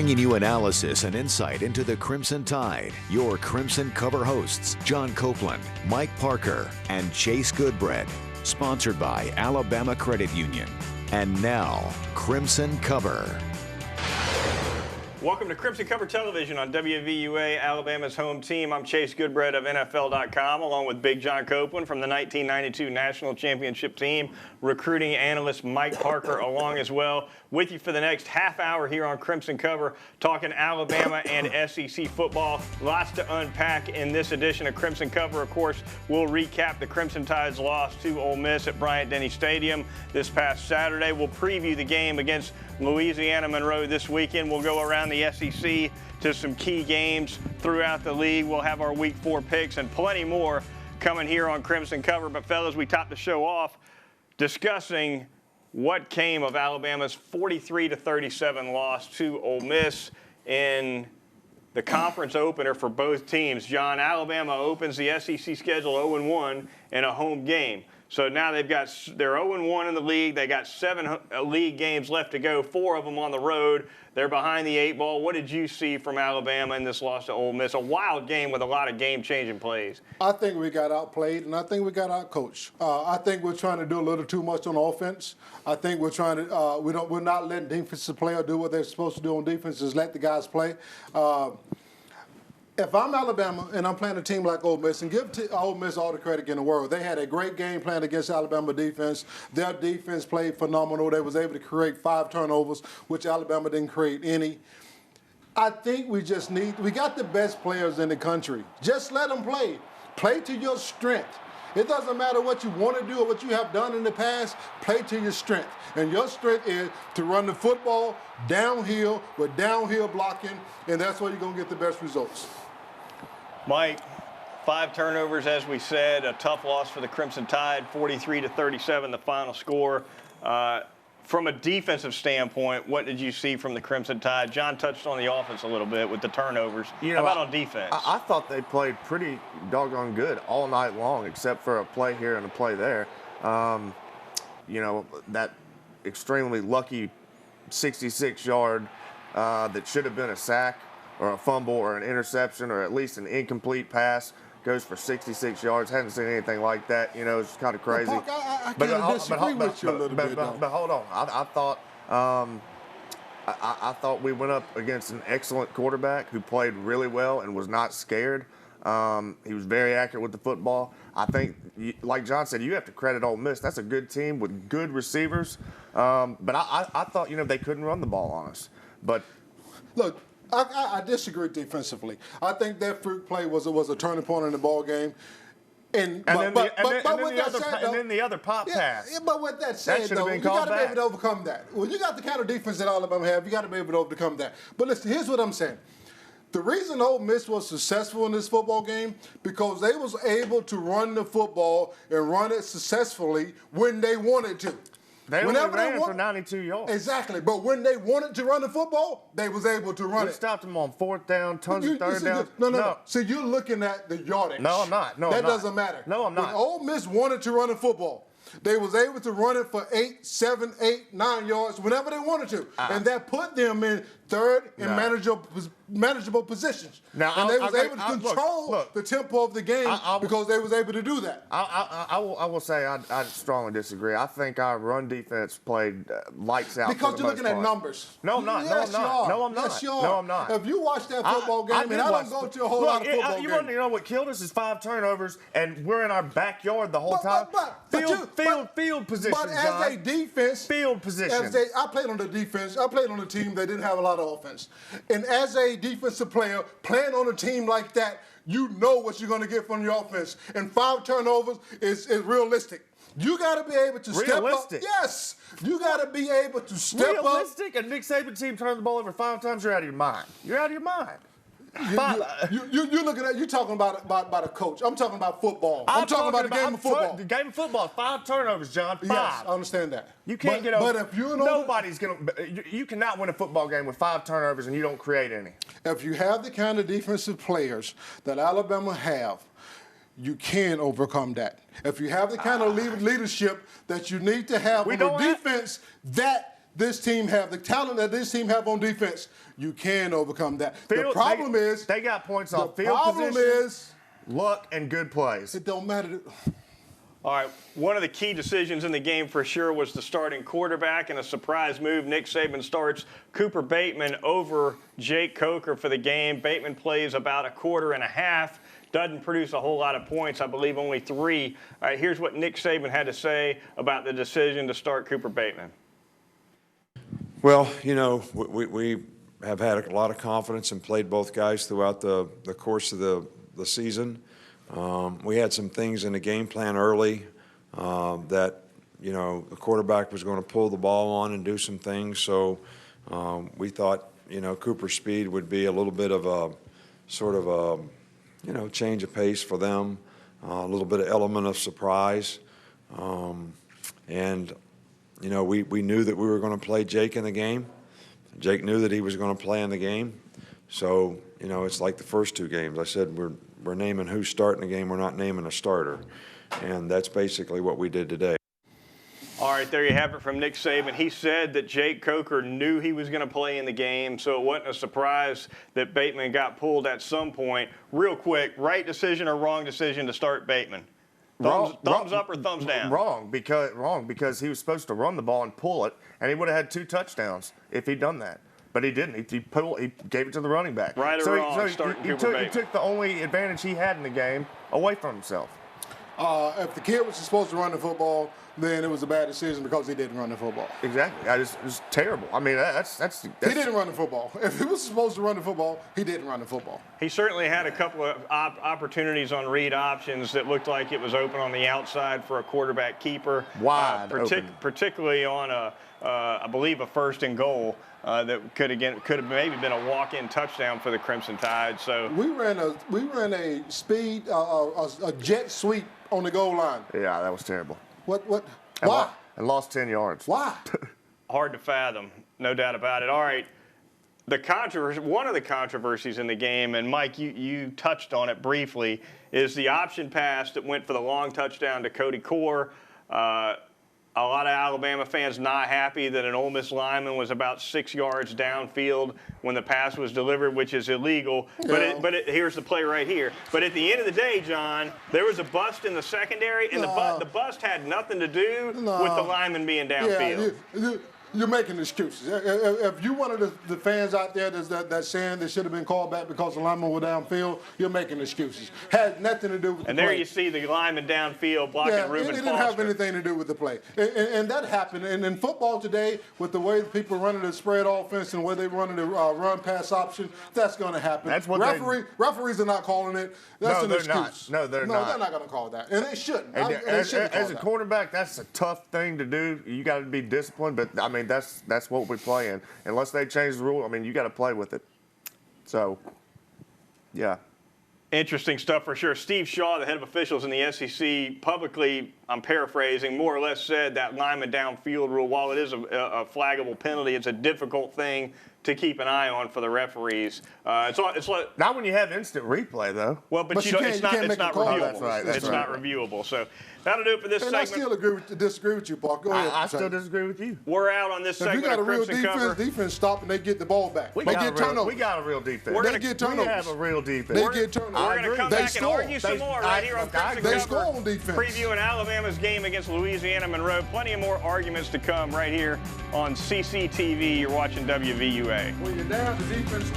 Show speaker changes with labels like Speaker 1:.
Speaker 1: bringing you analysis and insight into the Crimson Tide. Your Crimson Cover hosts, John Copeland, Mike Parker, and Chase Goodbread. Sponsored by Alabama Credit Union. And now, Crimson Cover.
Speaker 2: Welcome to Crimson Cover Television on WVUA, Alabama's home team. I'm Chase Goodbread of NFL.com, along with Big John Copeland from the 1992 National Championship team. Recruiting analyst Mike Parker along as well. With you for the next half hour here on Crimson Cover, talking Alabama and SEC football. Lots to unpack in this edition of Crimson Cover. Of course, we'll recap the Crimson Tide's loss to Ole Miss at Bryant-Denny Stadium this past Saturday. We'll preview the game against Louisiana Monroe this weekend. We'll go around the SEC to some key games throughout the league. We'll have our Week 4 picks and plenty more coming here on Crimson Cover. But, fellas, we top the show off discussing what came of Alabama's 43-37 loss to Ole Miss in the conference opener for both teams. John, Alabama opens the SEC schedule 0-1 in a home game. So now they're 0-1 in the league. They got 7 league games left to go, 4 of them on the road. They're behind the 8 ball. What did you see from Alabama in this loss to Ole Miss? A wild game with a lot of game-changing plays.
Speaker 3: I think we got outplayed, and I think we got outcoached. I think we're trying to do a little too much on offense. I think we're trying to we're not letting defensive players do what they're supposed to do on defense, is let the guys play. If I'm Alabama and I'm playing a team like Ole Miss, and give Ole Miss all the credit in the world, they had a great game plan against Alabama defense. Their defense played phenomenal. They was able to create 5 turnovers, which Alabama didn't create any. I think we got the best players in the country. Just let them play. Play to your strength. It doesn't matter what you want to do or what you have done in the past. Play to your strength. And your strength is to run the football downhill with downhill blocking, and that's where you're going to get the best results.
Speaker 2: Mike, 5 turnovers, as we said, a tough loss for the Crimson Tide, 43-37, the final score. From a defensive standpoint, what did you see from the Crimson Tide? John touched on the offense a little bit with the turnovers. How about on defense?
Speaker 4: I thought they played pretty doggone good all night long, except for a play here and a play there. That extremely lucky 66-yard that should have been a sack or a fumble or an interception or at least an incomplete pass goes for 66 yards. Hadn't seen anything like that. It's kind of crazy.
Speaker 3: Well, I can't disagree with you a little bit.
Speaker 4: But hold on. I thought we went up against an excellent quarterback who played really well and was not scared. He was very accurate with the football. I think, like John said, you have to credit Ole Miss. That's a good team with good receivers. But I thought, they couldn't run the ball on us. But
Speaker 3: look, I disagree defensively. I think that fruit play was a turning point in the ball game. And then
Speaker 4: the other pop pass.
Speaker 3: Yeah, but with that said, though, you got to be able to overcome that. When you got the kind of defense that Alabama have, you got to be able to overcome that. But listen, here's what I'm saying. The reason Ole Miss was successful in this football game because they was able to run the football and run it successfully when they wanted to.
Speaker 4: They only ran for 92 yards.
Speaker 3: Exactly. But when they wanted to run the football, they was able to run it.
Speaker 4: We stopped them on 4th down, tons of 3rd down.
Speaker 3: No. See, you're looking at the yardage.
Speaker 4: No, I'm not.
Speaker 3: That doesn't matter.
Speaker 4: No, I'm not.
Speaker 3: When Ole Miss wanted to run the football, they was able to run it for 8, 7, 8, 9 yards whenever they wanted to. And that put them in 3rd and manageable positions. And they was able to control the tempo of the game because they was able to do that.
Speaker 4: I will say I strongly disagree. I think our run defense played lights out.
Speaker 3: Because you're looking at numbers.
Speaker 4: No, I'm not.
Speaker 3: Yes,
Speaker 4: no, I'm not. No, I'm not.
Speaker 3: Yes, you are.
Speaker 4: No, I'm not.
Speaker 3: If you watch that football game, and I don't go to a whole lot of football games.
Speaker 4: You want to know what killed us is 5 turnovers, and we're in our backyard the whole time. Field position,
Speaker 3: But as a defense,
Speaker 4: field position.
Speaker 3: I played on the defense. I played on a team that didn't have a lot of offense. And as a defensive player, playing on a team like that, you know what you're going to get from your offense. And 5 turnovers is realistic. You got to be able to step up. Yes. You got to be able to step up.
Speaker 4: Realistic? And Nick Saban team turns the ball over 5 times, you're out of your mind. You're out of your mind.
Speaker 3: You're looking at, you're talking about a coach. I'm talking about football. I'm talking about the game of football.
Speaker 4: The game of football, 5 turnovers, John. 5.
Speaker 3: Yes, I understand that.
Speaker 4: You can't get over.
Speaker 3: But if you
Speaker 4: nobody's gonna. You cannot win a football game with 5 turnovers and you don't create any.
Speaker 3: If you have the kind of defensive players that Alabama have, you can overcome that. If you have the kind of leadership that you need to have on the defense, that this team have, the talent that this team have on defense, you can overcome that. The problem is
Speaker 4: they got points off field
Speaker 3: position. The problem is
Speaker 4: luck and good plays.
Speaker 3: It don't matter.
Speaker 2: All right, one of the key decisions in the game for sure was the starting quarterback. In a surprise move, Nick Saban starts Cooper Bateman over Jake Coker for the game. Bateman plays about a quarter and a half, doesn't produce a whole lot of points, I believe only 3. All right, here's what Nick Saban had to say about the decision to start Cooper Bateman.
Speaker 5: Well, you know, we have had a lot of confidence and played both guys throughout the course of the season. We had some things in the game plan early that, you know, the quarterback was going to pull the ball on and do some things. So we thought, you know, Cooper's speed would be a little bit of a sort of a, you know, change of pace for them, a little bit of element of surprise. And, you know, we knew that we were going to play Jake in the game. Jake knew that he was going to play in the game. So, you know, it's like the first 2 games. I said we're naming who's starting the game. We're not naming a starter. And that's basically what we did today.
Speaker 2: All right, there you have it from Nick Saban. He said that Jake Coker knew he was going to play in the game, so it wasn't a surprise that Bateman got pulled at some point. Real quick, right decision or wrong decision to start Bateman? Thumbs up or thumbs down?
Speaker 4: Wrong because he was supposed to run the ball and pull it, and he would have had 2 touchdowns if he'd done that. But he didn't. He gave it to the running back.
Speaker 2: Right or wrong, starting Cooper Bateman.
Speaker 4: He took the only advantage he had in the game away from himself.
Speaker 3: If the kid was supposed to run the football, then it was a bad decision because he didn't run the football.
Speaker 4: Exactly. It was terrible. I mean, that's
Speaker 3: he didn't run the football. If he was supposed to run the football, he didn't run the football.
Speaker 2: He certainly had a couple of opportunities on read options that looked like it was open on the outside for a quarterback keeper.
Speaker 4: Wide open.
Speaker 2: Particularly on I believe a 1st and goal that could have maybe been a walk-in touchdown for the Crimson Tide. So
Speaker 3: we ran a speed a jet sweep on the goal line.
Speaker 4: Yeah, that was terrible.
Speaker 3: What? Why?
Speaker 4: And lost 10 yards.
Speaker 3: Why?
Speaker 2: Hard to fathom, no doubt about it. All right, one of the controversies in the game, and Mike, you touched on it briefly, is the option pass that went for the long touchdown to Cody Core. A lot of Alabama fans not happy that an Ole Miss lineman was about 6 yards downfield when the pass was delivered, which is illegal.
Speaker 3: Yeah.
Speaker 2: But here's the play right here. But at the end of the day, John, there was a bust in the secondary, and the bust had nothing to do with the lineman being downfield.
Speaker 3: Yeah, you're making excuses. If you're one of the fans out there that's saying they should have been called back because the lineman was downfield, you're making excuses. Had nothing to do with the play.
Speaker 2: And there you see the lineman downfield blocking Reuben Foster.
Speaker 3: It didn't have anything to do with the play. And that happened. And in football today, with the way people running the spread offense and the way they running the run-pass option, that's going to happen.
Speaker 4: That's what
Speaker 3: referees are not calling it. That's an excuse.
Speaker 4: No, they're not.
Speaker 3: No, they're not going to call that. And they shouldn't.
Speaker 4: As a quarterback, that's a tough thing to do. You got to be disciplined. But, I mean, that's what we play in. Unless they change the rule, I mean, you got to play with it. So, yeah.
Speaker 2: Interesting stuff for sure. Steve Shaw, the head of officials in the SEC, publicly, I'm paraphrasing, more or less said that lineman downfield rule, while it is a flaggable penalty, it's a difficult thing to keep an eye on for the referees. It's like,
Speaker 4: not when you have instant replay, though.
Speaker 2: Well, but it's not reviewable.
Speaker 4: That's right.
Speaker 2: It's not reviewable. So that'll do it for this segment.
Speaker 3: I still disagree with you, Park. Go ahead.
Speaker 4: I still disagree with you.
Speaker 2: We're out on this segment.
Speaker 3: If you got a real
Speaker 2: Cover.
Speaker 3: defense stop and they get the ball back.
Speaker 4: We got a real defense.
Speaker 3: They get turnovers.
Speaker 4: We have a real defense.
Speaker 3: They get turnovers.
Speaker 2: We're going to come back and argue some more right here on Crimson Cover.
Speaker 3: They score on defense.
Speaker 2: Previewing Alabama's game against Louisiana Monroe. Plenty of more arguments to come right here on CCTV. You're watching WVUA.
Speaker 3: When you're down, the defense